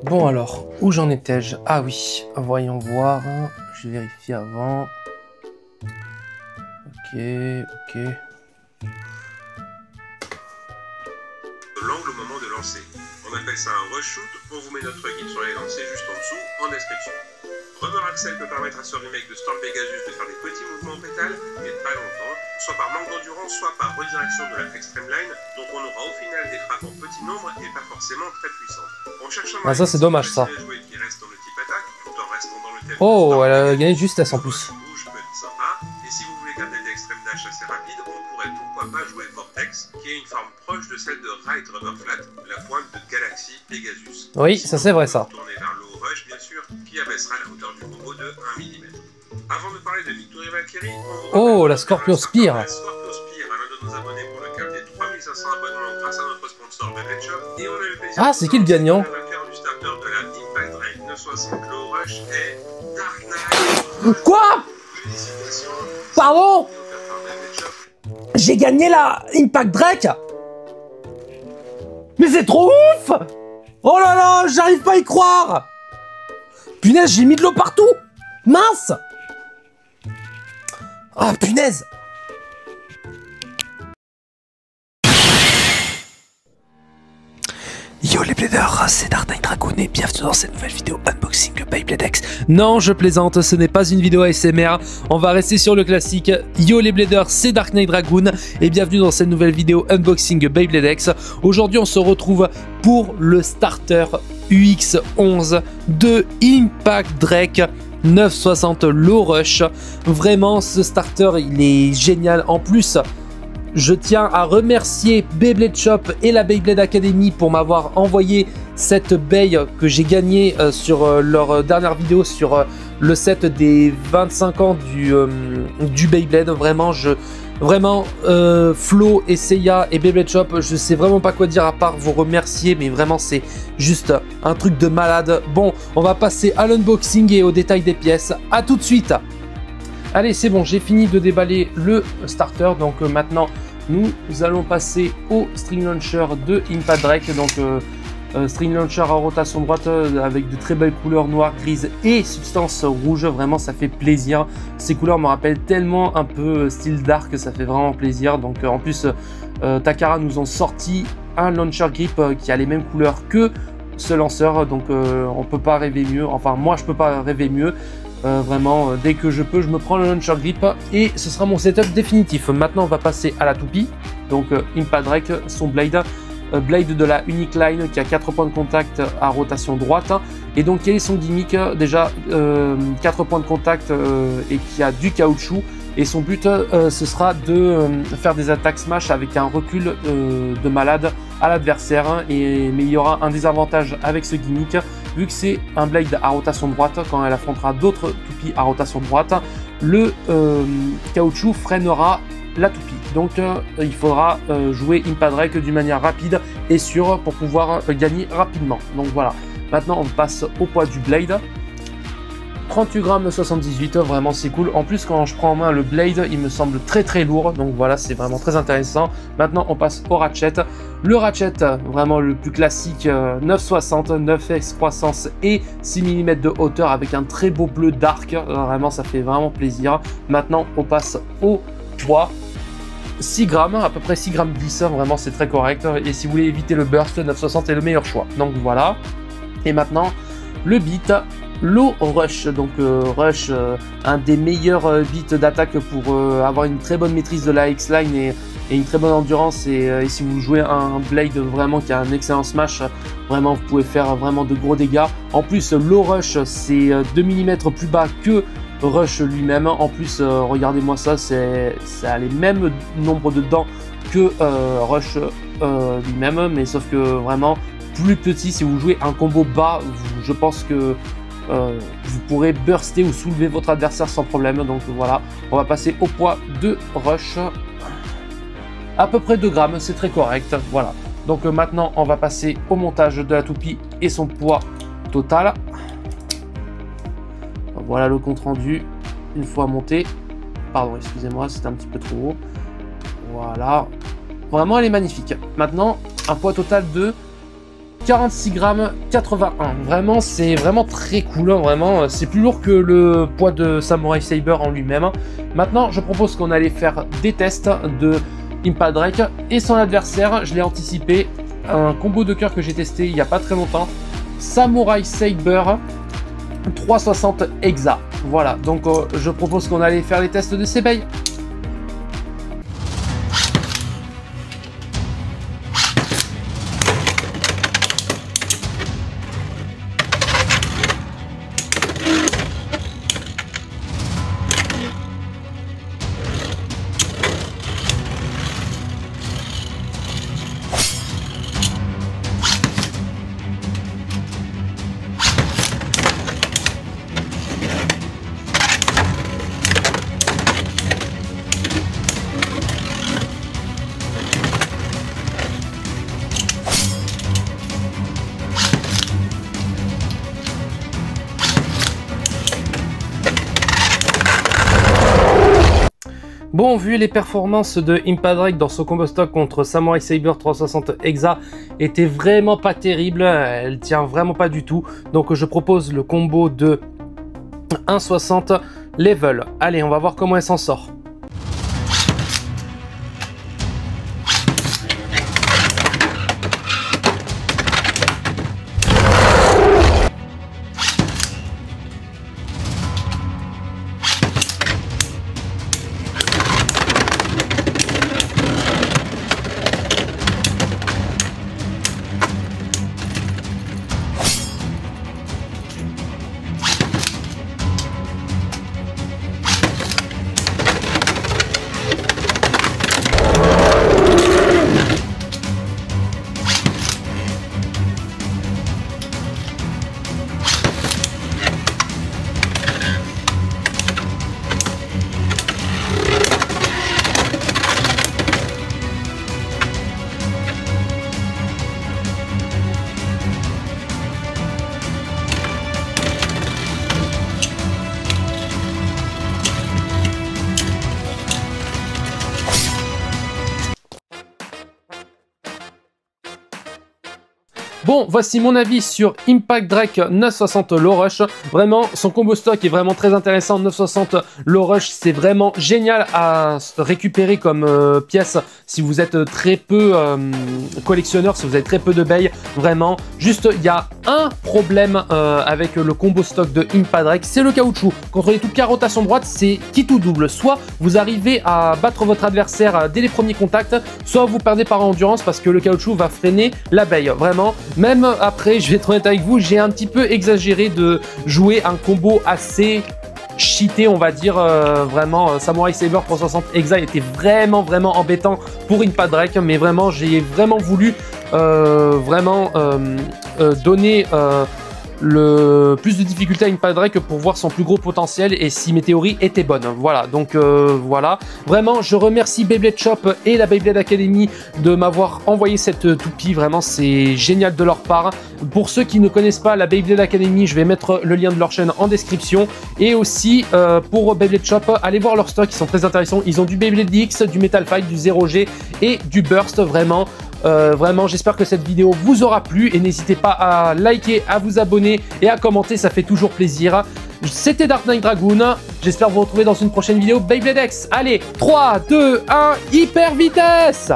Bon alors, où j'en étais-je? Ah oui, voyons voir. Je vérifie avant. Ok. L'angle au moment de lancer. On appelle ça un rush shoot. On vous met notre guide sur les lancers juste en dessous, en description. Rubber Axel peut permettre à ce remake de Storm Pegasus de faire des petits mouvements en pétale, mais pas longtemps, soit par manque d'endurance, soit par redirection de la extreme line, donc on aura au final des frappes en petit nombre et pas forcément très puissantes. On cherche un ça c'est dommage ça. jouet qui reste dans le type attaque, tout en restant dans le thème. Oh, elle a gagné de justesse en plus. Rouge peut être sympa, et si vous voulez garder des extrêmes dash assez rapides, on pourrait pourquoi pas jouer Vortex, qui est une forme proche de celle de Ride Rubber Flat, la pointe de Galaxy Pegasus. Oui, ça c'est vrai ça. Tourner vers low rush bien sûr, qui abaissera la hauteur du robot de 1 mm. Avant de parler de Victory Valkyrie, oh, la Scorpio Spear. La Scorpio Spear, l'un de nos abonnés pour le cap des 3500 abonnements grâce à notre sponsor Beyblade Shop. Et on a le plaisir ah, c'est qui le gagnant? Le vainqueur du starter de la Impact Drake 960 Low Rush est Dark Knight. Quoi? Félicitations. Pardon? J'ai gagné la Impact Drake? Mais c'est trop ouf! Oh là là, j'arrive pas à y croire! Punaise, j'ai mis de l'eau partout! Mince! Ah, punaise! Yo les Bladers, c'est Dark Knight Dragoon et bienvenue dans cette nouvelle vidéo unboxing Beyblade X. Non, je plaisante, ce n'est pas une vidéo ASMR, on va rester sur le classique. Yo les Bladers, c'est Dark Knight Dragoon et bienvenue dans cette nouvelle vidéo unboxing Beyblade X. Aujourd'hui on se retrouve pour le starter UX11 de Impact Drake 960 Low Rush. Vraiment ce starter il est génial. En plus je tiens à remercier Beyblade Shop et la Beyblade Academy pour m'avoir envoyé cette baie que j'ai gagnée sur leur dernière vidéo sur le set des 25 ans du Beyblade. Vraiment, Flo et Seiya et Beyblade Shop, je sais vraiment pas quoi dire à part vous remercier, mais vraiment c'est juste un truc de malade. Bon, on va passer à l'unboxing et au détail des pièces. À tout de suite. Allez, c'est bon, j'ai fini de déballer le starter, donc maintenant nous allons passer au string launcher de Impact Drake. Donc string launcher à rotation droite avec de très belles couleurs noires, grises et substance rouge. Vraiment ça fait plaisir, ces couleurs me rappellent tellement un peu style dark, ça fait vraiment plaisir. Donc en plus Takara nous ont sorti un launcher grip qui a les mêmes couleurs que ce lanceur, donc on peut pas rêver mieux, enfin moi je peux pas rêver mieux. Vraiment, dès que je peux, je me prends le launcher grip et ce sera mon setup définitif. Maintenant, on va passer à la toupie. Donc, Impact Drake, son blade de la Unique Line qui a 4 points de contact à rotation droite. Et donc, quel est son gimmick? Déjà, 4 points de contact et qui a du caoutchouc. Et son but, ce sera de faire des attaques smash avec un recul de malade à l'adversaire. Mais il y aura un désavantage avec ce gimmick, vu que c'est un blade à rotation droite. Quand elle affrontera d'autres toupies à rotation droite, le caoutchouc freinera la toupie. Donc il faudra jouer Impact Drake d'une manière rapide et sûre pour pouvoir gagner rapidement. Donc voilà, maintenant on passe au poids du blade. 38 grammes 78, vraiment c'est cool. En plus quand je prends en main le blade, il me semble très lourd, donc voilà, c'est vraiment très intéressant. Maintenant on passe au ratchet. Le ratchet, vraiment le plus classique, 960, 9x croissance et 6 mm de hauteur avec un très beau bleu dark. Vraiment ça fait vraiment plaisir. Maintenant on passe au poids. 6 grammes, à peu près 6 grammes 10, vraiment c'est très correct. Et si vous voulez éviter le burst, 960 est le meilleur choix. Donc voilà. Et maintenant le beat. Low Rush, donc Rush, un des meilleurs beats d'attaque pour avoir une très bonne maîtrise de la X-Line et une très bonne endurance. Et si vous jouez un Blade vraiment qui a un excellent smash, vraiment vous pouvez faire vraiment de gros dégâts. En plus, Low Rush, c'est 2 mm plus bas que Rush lui-même. En plus, regardez-moi ça, ça a les mêmes nombres de dents que Rush lui-même, mais sauf que vraiment plus petit. Si vous jouez un combo bas, je pense que vous pourrez burster ou soulever votre adversaire sans problème. Donc voilà, on va passer au poids de Rush, à peu près 2 grammes, c'est très correct. Voilà, donc maintenant on va passer au montage de la toupie et son poids total. Voilà le compte rendu une fois monté. Pardon, excusez-moi, c'était un petit peu trop haut. Voilà, vraiment elle est magnifique. Maintenant un poids total de 46 grammes 81. Vraiment, c'est vraiment très cool. Hein, vraiment, c'est plus lourd que le poids de Samurai Saber en lui-même. Maintenant, je propose qu'on allait faire des tests de Impact Drake et son adversaire. Je l'ai anticipé. Un combo de cœur que j'ai testé il n'y a pas très longtemps. Samurai Saber 360 Hexa. Voilà, donc je propose qu'on allait faire les tests de ces bails. Bon, vu les performances de Impact Drake dans son combo stock contre Samurai Saber 360 Hexa était vraiment pas terrible, elle tient vraiment pas du tout. Donc je propose le combo de 1,60 level. Allez, on va voir comment elle s'en sort. Bon, voici mon avis sur Impact Drake 960 Low Rush. Vraiment, son combo stock est vraiment très intéressant. 960 Low Rush, c'est vraiment génial à récupérer comme pièce si vous êtes très peu collectionneur, si vous avez très peu de bail. Vraiment, juste, il y a un problème avec le combo stock de Impact Drake, c'est le caoutchouc. Contrôlez toute rotation droite, c'est quitte ou double. Soit vous arrivez à battre votre adversaire dès les premiers contacts, soit vous perdez par endurance parce que le caoutchouc va freiner la bail. Vraiment. Même après, je vais être honnête avec vous, j'ai un petit peu exagéré de jouer un combo assez cheaté, on va dire. Vraiment, Samurai Saber 360 Hexa était vraiment embêtant pour Impact Drake, mais vraiment, j'ai vraiment voulu donner le plus de difficulté à Impact Drake pour voir son plus gros potentiel et si mes théories étaient bonnes. Voilà, donc voilà. Vraiment, je remercie Beyblade Shop et la Beyblade Academy de m'avoir envoyé cette toupie. Vraiment, c'est génial de leur part. Pour ceux qui ne connaissent pas la Beyblade Academy, je vais mettre le lien de leur chaîne en description. Et aussi, pour Beyblade Shop, allez voir leur stock, ils sont très intéressants. Ils ont du Beyblade X, du Metal Fight, du 0G et du Burst, vraiment. Vraiment, j'espère que cette vidéo vous aura plu et n'hésitez pas à liker, à vous abonner et à commenter, ça fait toujours plaisir. C'était Dark Knight Dragoon, j'espère vous retrouver dans une prochaine vidéo Beyblade X. Allez, 3, 2, 1, hyper vitesse!